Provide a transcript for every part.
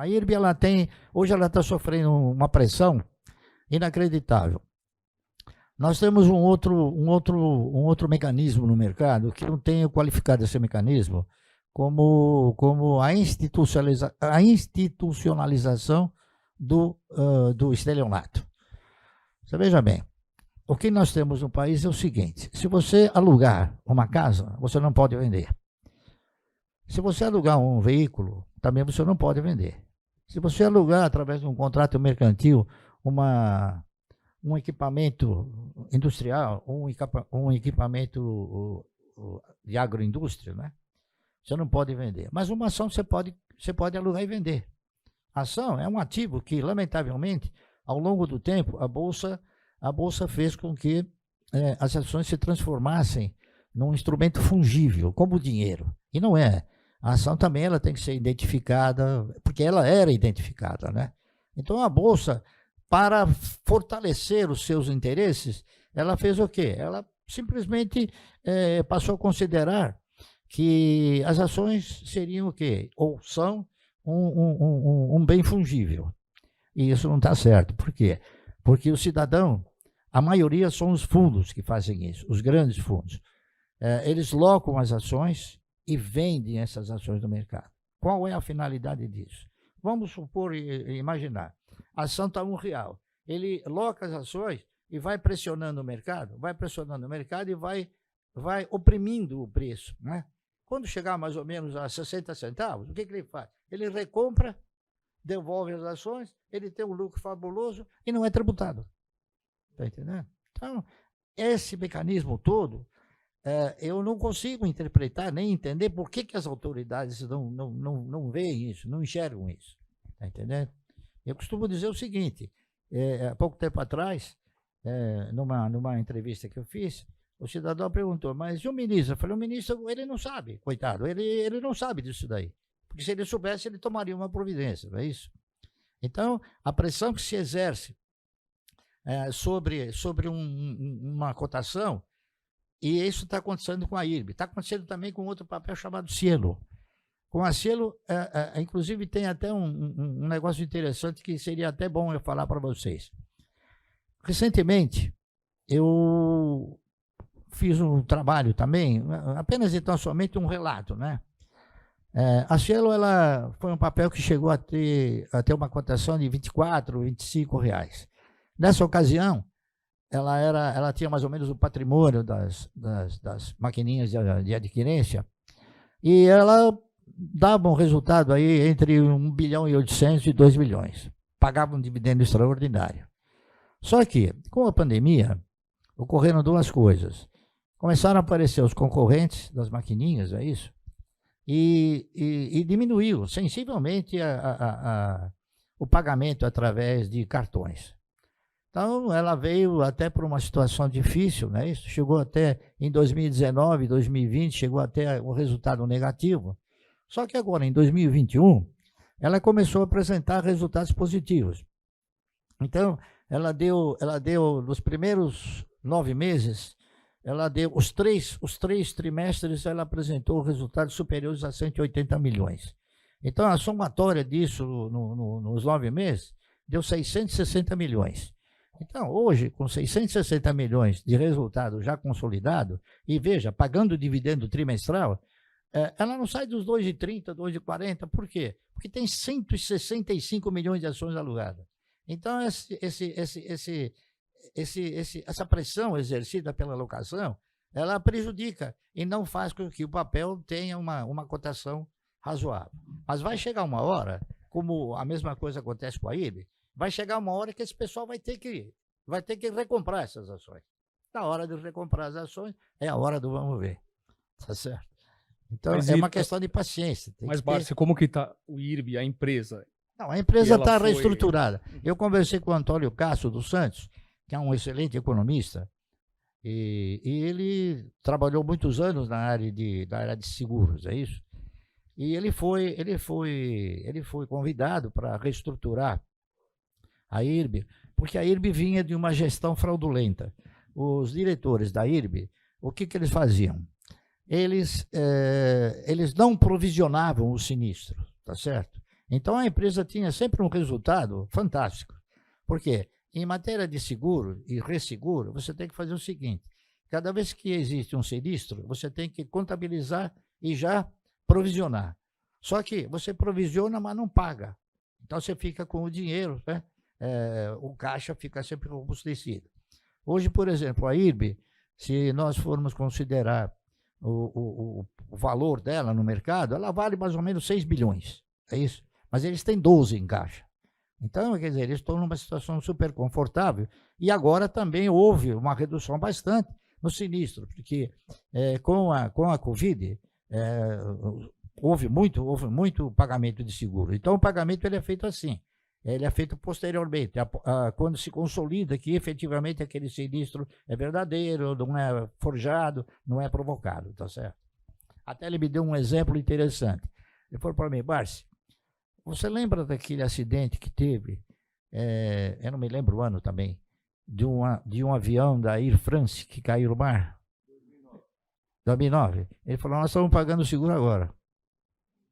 A IRB, hoje ela está sofrendo uma pressão inacreditável. Nós temos um outro mecanismo no mercado que eu tenho qualificado esse mecanismo como a institucionalização do estelionato. Você veja bem, o que nós temos no país é o seguinte: se você alugar uma casa, você não pode vender. Se você alugar um veículo, também você não pode vender. Se você alugar através de um contrato mercantil um equipamento industrial, um equipamento de agroindústria, né? Você não pode vender. Mas uma ação você pode alugar e vender. A ação é um ativo que, lamentavelmente, ao longo do tempo, a Bolsa fez com que as ações se transformassem num instrumento fungível, como o dinheiro. E não é. A ação também ela tem que ser identificada, porque ela era identificada, né? Então a Bolsa, para fortalecer os seus interesses, ela fez o quê? Ela simplesmente passou a considerar que as ações seriam o quê? Ou são um bem fungível. E isso não está certo. Por quê? Porque o cidadão, a maioria são os fundos que fazem isso, os grandes fundos. Eles locam as ações e vendem essas ações no mercado. Qual é a finalidade disso? Vamos supor e imaginar, a ação está R$1. Ele loca as ações e vai pressionando o mercado, e vai oprimindo o preço, né? Quando chegar mais ou menos a 60 centavos, o que ele faz? Ele recompra, devolve as ações, ele tem um lucro fabuloso e não é tributado. Está entendendo? Então, esse mecanismo todo, eu não consigo interpretar nem entender por que as autoridades não veem isso, não enxergam isso. Está entendendo? Eu costumo dizer o seguinte: há pouco tempo atrás, numa entrevista que eu fiz, o cidadão perguntou, mas e o ministro? Eu falei, o ministro, ele não sabe, coitado, ele não sabe disso daí. Porque se ele soubesse, ele tomaria uma providência, não é isso? Então, a pressão que se exerce sobre uma cotação, e isso está acontecendo com a IRB, está acontecendo também com outro papel chamado Cielo. Com a Cielo, inclusive, tem até um negócio interessante que seria até bom eu falar para vocês. Recentemente, eu fiz um trabalho também, apenas então somente um relato, né? A Cielo, ela foi um papel que chegou a ter uma cotação de R$24, R$25. Nessa ocasião, ela tinha mais ou menos o patrimônio das maquininhas de adquirência, e ela dava um resultado aí entre 1,8 bilhão e 2 bilhões. Pagava um dividendo extraordinário. Só que, com a pandemia, ocorreram duas coisas. Começaram a aparecer os concorrentes das maquininhas, é isso? E diminuiu sensivelmente o pagamento através de cartões. Então, ela veio até por uma situação difícil, né? Isso chegou até em 2019, 2020, chegou até um resultado negativo. Só que agora, em 2021, ela começou a apresentar resultados positivos. Então, ela deu nos primeiros 9 meses, ela deu os três trimestres, ela apresentou resultados superiores a 180 milhões. Então, a somatória disso nos 9 meses deu 660 milhões. Então, hoje, com 660 milhões de resultado já consolidado, e veja, pagando dividendo trimestral, ela não sai dos 2,30, 2,40, por quê? Porque tem 165 milhões de ações alugadas. Então, essa pressão exercida pela locação, ela prejudica e não faz com que o papel tenha uma cotação razoável. Mas vai chegar uma hora, como a mesma coisa acontece com a IRB, vai chegar uma hora que esse pessoal vai ter que recomprar essas ações. Na hora de recomprar as ações, é a hora do vamos ver. Tá certo? Então, é uma questão de paciência. Mas, Bárcio, como que está o IRB, a empresa? Não, a empresa está reestruturada. Eu conversei com o Antônio Castro dos Santos, que é um excelente economista, e ele trabalhou muitos anos na área de seguros, é isso? E ele foi convidado para reestruturar a IRB, porque a IRB vinha de uma gestão fraudulenta. Os diretores da IRB, o que eles faziam? Eles não provisionavam o sinistro, tá certo? Então a empresa tinha sempre um resultado fantástico. Por quê? Em matéria de seguro e resseguro, você tem que fazer o seguinte: cada vez que existe um sinistro, você tem que contabilizar e já provisionar. Só que você provisiona, mas não paga. Então você fica com o dinheiro, né? O caixa fica sempre robustecido. Hoje, por exemplo, a IRB, se nós formos considerar o valor dela no mercado, ela vale mais ou menos 6 bilhões. É isso? Mas eles têm 12 em caixa. Então, quer dizer, eles estão numa situação super confortável. E agora também houve uma redução bastante no sinistro, porque com a Covid, houve muito pagamento de seguro. Então, o pagamento ele é feito assim. Ele é feito posteriormente, quando se consolida que efetivamente aquele sinistro é verdadeiro, não é forjado, não é provocado, tá certo? Até ele me deu um exemplo interessante. Ele falou para mim: Barsi, você lembra daquele acidente que teve, eu não me lembro o ano também, de um avião da Air France que caiu no mar? 2009. Ele falou: nós estamos pagando o seguro agora.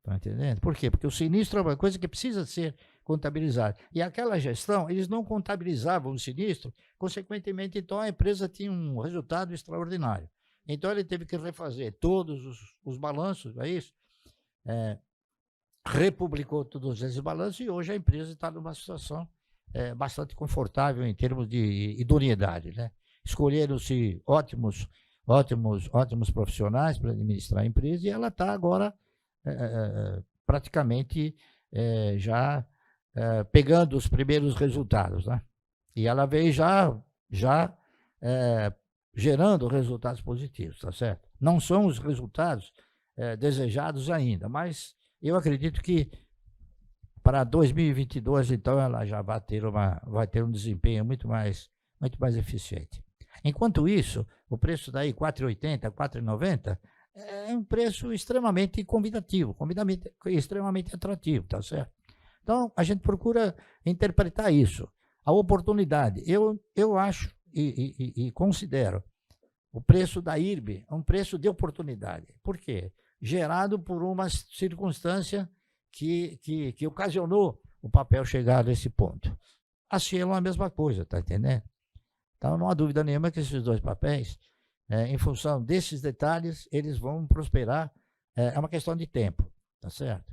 Está entendendo? Por quê? Porque o sinistro é uma coisa que precisa ser contabilizada. E aquela gestão, eles não contabilizavam o sinistro, consequentemente, então a empresa tinha um resultado extraordinário. Então ele teve que refazer todos os balanços, é isso? Republicou todos esses balanços e hoje a empresa está numa situação bastante confortável em termos de idoneidade, né? Escolheram-se ótimos profissionais para administrar a empresa e ela está agora praticamente já pegando os primeiros resultados, né? E ela veio já gerando resultados positivos, tá certo? Não são os resultados desejados ainda, mas eu acredito que para 2022, então, ela já vai ter um desempenho muito mais eficiente. Enquanto isso, o preço daí, R$ 4,80, R$ 4,90, é um preço extremamente convidativo, extremamente atrativo, tá certo? Então, a gente procura interpretar isso. A oportunidade, eu acho e considero o preço da IRB um preço de oportunidade. Por quê? Gerado por uma circunstância que ocasionou o papel chegar nesse ponto. A Cielo é a mesma coisa, tá entendendo? Então, não há dúvida nenhuma que esses dois papéis, em função desses detalhes, eles vão prosperar. É uma questão de tempo, tá certo?